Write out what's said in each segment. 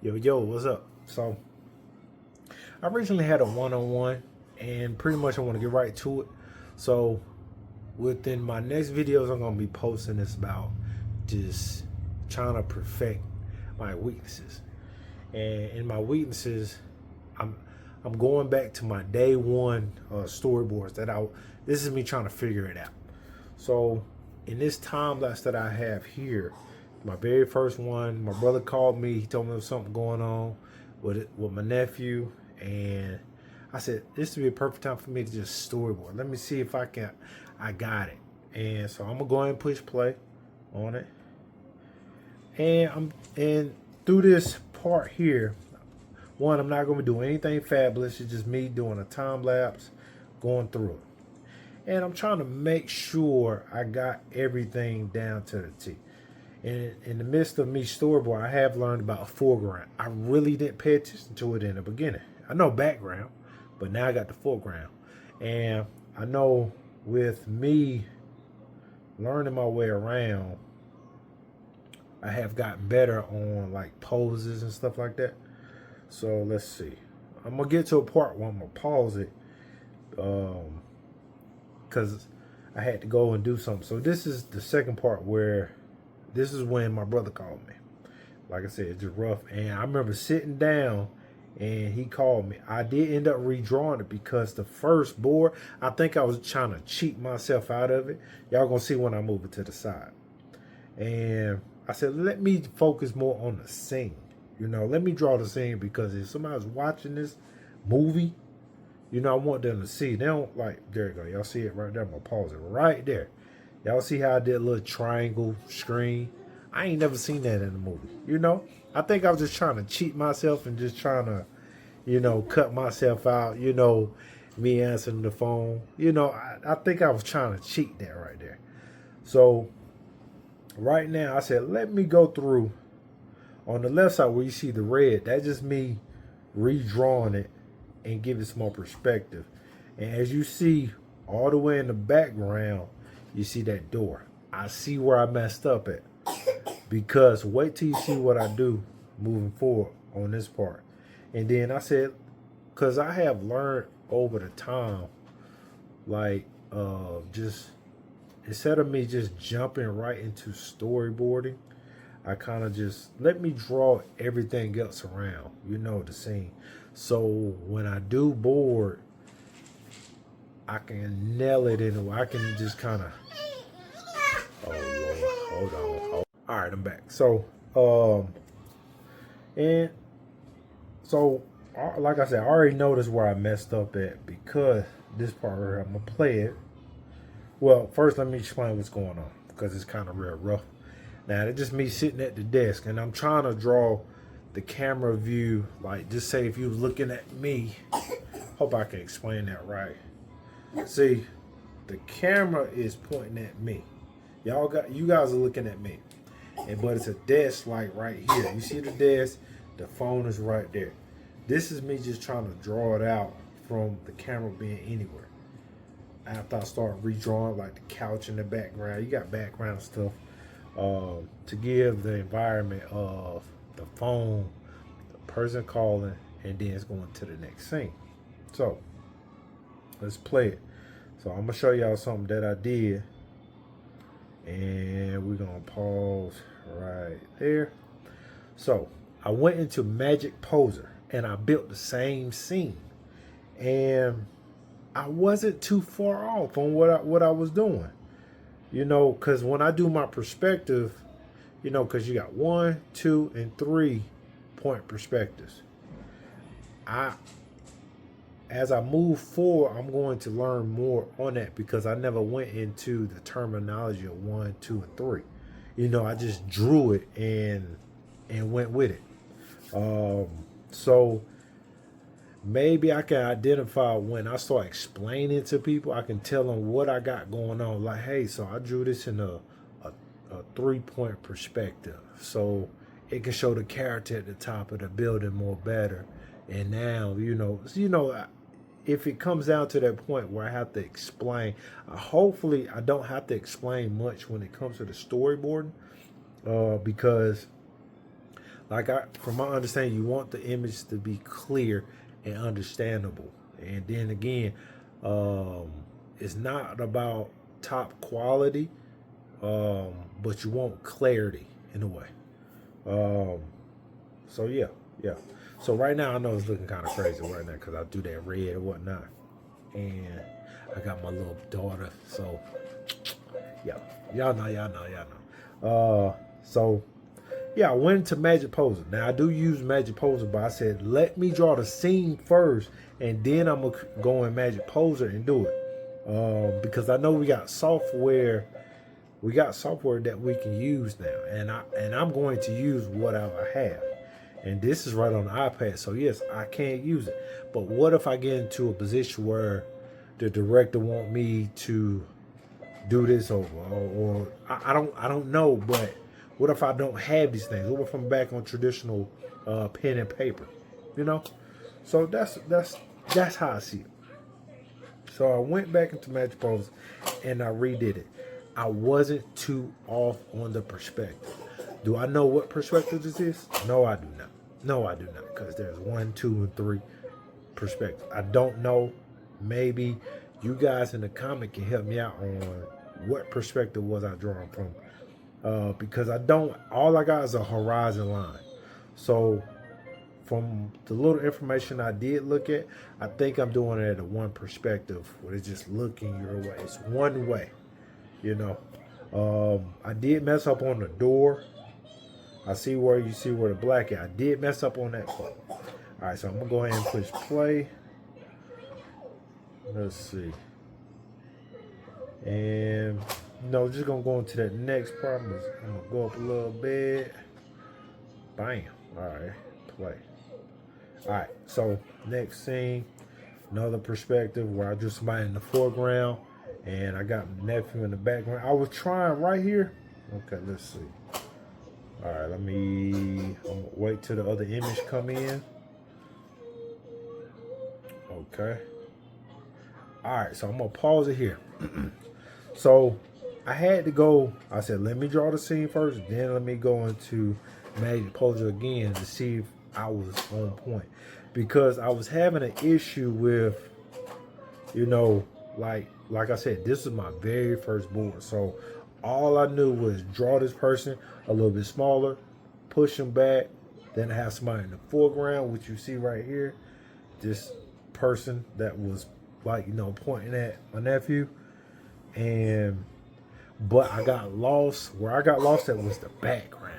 Yo, what's up? So, I originally had a one-on-one, and pretty much I want to get right to it. So, within my next videos, I'm going to be posting this about just trying to perfect my weaknesses. And in my weaknesses, I'm I'm going back to my day one storyboards that I. This is me trying to figure it out. So, in this time lapse that I have here, my very first one, my brother called me. He told me there was something going on with my nephew, and I said this would be a perfect time for me to just storyboard. Let me see if I can. I got it, and so I'm gonna go ahead and push play on it, and through this part here. One, I'm not going to be doing anything fabulous. It's just me doing a time lapse, going through it. And I'm trying to make sure I got everything down to the T. And in the midst of me storyboard, I have learned about foreground. I really didn't pay attention to it in the beginning. I know background, but now I got the foreground. And I know with me learning my way around, I have gotten better on like poses and stuff like that. So let's see. I'm gonna get to a part where I'm gonna pause it, because I had to go and do something. So this is the second part where this is when my brother called me. Like I said, it's just rough. And I remember sitting down and he called me. I did end up redrawing it because the first board, I think I was trying to cheat myself out of it. Y'all gonna see when I move it to the side. And I said, let me focus more on the scene. Let me draw the scene, because if somebody's watching this movie, I want them to see. They don't like, there you go. Y'all see it right there. I'm going to pause it right there. Y'all see how I did a little triangle screen? I ain't never seen that in a movie. I think I was just trying to cheat myself and just trying to, cut myself out, me answering the phone. I think I was trying to cheat that right there. So right now I said, let me go through. On the left side where you see the red, that's just me redrawing it and give it some more perspective. And as you see all the way in the background, you see that door. I see where I messed up at. Because wait till you see what I do moving forward on this part. And then I said, because I have learned over the time, like just instead of me just jumping right into storyboarding, I kind of just let me draw everything else around, the scene. So when I do board, I can nail it in. I can just kind of. Oh Lord, hold on. All right, I'm back. So, and so like I said, I already noticed where I messed up at, because this part right here, I'm gonna play it. Well, first let me explain what's going on, because it's kind of real rough. Now, it's just me sitting at the desk, and I'm trying to draw the camera view. Like, just say if you're looking at me. Hope I can explain that right. See, the camera is pointing at me. You guys are looking at me. But it's a desk like right here. You see the desk? The phone is right there. This is me just trying to draw it out from the camera being anywhere. After I start redrawing, like the couch in the background, you got background stuff. To give the environment of the phone, the person calling, and then it's going to the next scene. So let's play it. So I'm gonna show y'all something that I did, and we're gonna pause right there. So I went into Magic Poser and I built the same scene, and I wasn't too far off on what I was doing. Because when I do my perspective, because you got 1, 2, and 3 point perspectives. As I move forward, I'm going to learn more on that, because I never went into the terminology of 1, 2, and 3. I just drew it and went with it. So maybe I can identify when I start explaining to people. I can tell them what I got going on. Like, hey, so I drew this in a 3-point perspective, so it can show the character at the top of the building more better. And now, if it comes down to that point where I have to explain, hopefully I don't have to explain much when it comes to the storyboarding, because from my understanding, you want the image to be clear and understandable. And then again, it's not about top quality, but you want clarity in a way. So yeah. So right now I know it's looking kind of crazy right now because I do that red and whatnot, and I got my little daughter. So yeah, y'all know. So yeah, I went to Magic Poser. Now I do use Magic Poser, but I said let me draw the scene first, and then I'm gonna go in Magic Poser and do it, because I know we got software. We got software that we can use now, and I'm going to use what I have. And this is right on the iPad, so yes, I can't use it. But what if I get into a position where the director want me to do this over, or I don't know. But what if I don't have these things? What if I'm back on traditional pen and paper? You know, so that's how I see it. So I went back into Magic Poser and I redid it. I wasn't too off on the perspective. Do I know what perspective this is? No, I do not. No, I do not. Because there's 1, 2, and 3 perspectives. I don't know. Maybe you guys in the comment can help me out on what perspective was I drawing from. Because I don't, all I got is a horizon line. So from the little information I did look at, I think I'm doing it at a one perspective where it's just looking your way. It's one way. You know, I did mess up on the door. I see where you see where the black is. I did mess up on that part. All right, so I'm gonna go ahead and push play. Let's see, and just gonna go into that next part. I'm gonna go up a little bit. Bam. All right, play. All right, so next scene, another perspective where I drew somebody in the foreground. And I got my nephew in the background. I was trying right here. Okay, let's see. All right, I'm gonna wait till the other image come in. Okay. All right, so I'm gonna pause it here. So I had to go. I said, let me draw the scene first, then let me go into Magic Poser again to see if I was on point, because I was having an issue with, like I said, this is my very first board. So all I knew was draw this person a little bit smaller, push them back, then I have somebody in the foreground, which you see right here. This person that was pointing at my nephew. But I got lost. Where I got lost at was the background.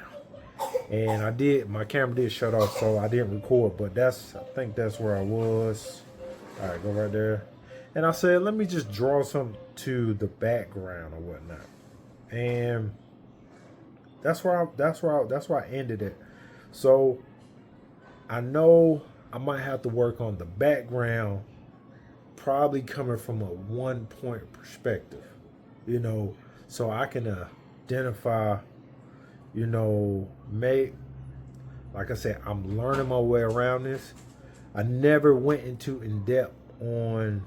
And my camera did shut off, so I didn't record, but I think that's where I was. All right, go right there. And I said, let me just draw something to the background or whatnot. And that's where I ended it. So I know I might have to work on the background, probably coming from a 1 point perspective, so I can identify, like I said, I'm learning my way around this. I never went into in depth on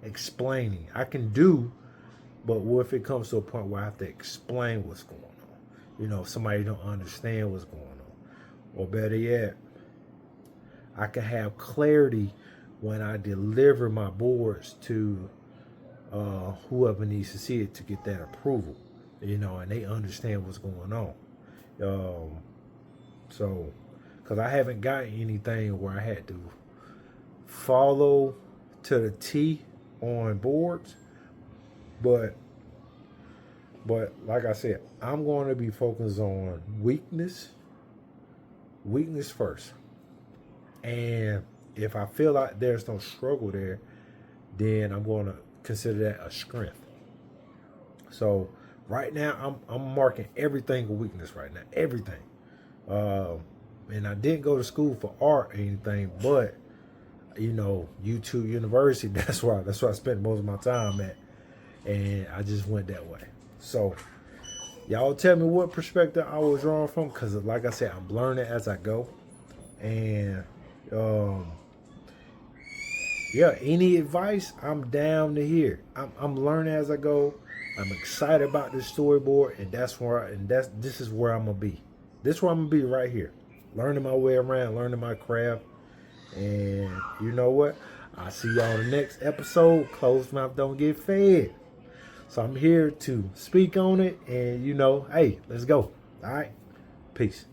explaining. I can do, but what if it comes to a point where I have to explain what's going on? If somebody don't understand what's going on, or better yet, I can have clarity when I deliver my boards to whoever needs to see it to get that approval, and they understand what's going on. So, because I haven't gotten anything where I had to follow to the T on boards, but like I said, I'm going to be focused on weakness first, and if I feel like there's no struggle there, then I'm going to consider that a strength. So right now I'm marking everything a weakness right now, everything. And I didn't go to school for art or anything, but YouTube University, that's where I spent most of my time at, and I just went that way. So y'all tell me what perspective I was drawing from, because like I said, I'm learning as I go. And any advice, I'm down to hear. I'm learning as I go. I'm excited about this storyboard, and this is where I'm gonna be. This is where I'm gonna be right here. learning my way around, learning my craft. And you know what? I'll see y'all in the next episode. Closed mouth don't get fed. So I'm here to speak on it. And, hey, let's go. All right. Peace.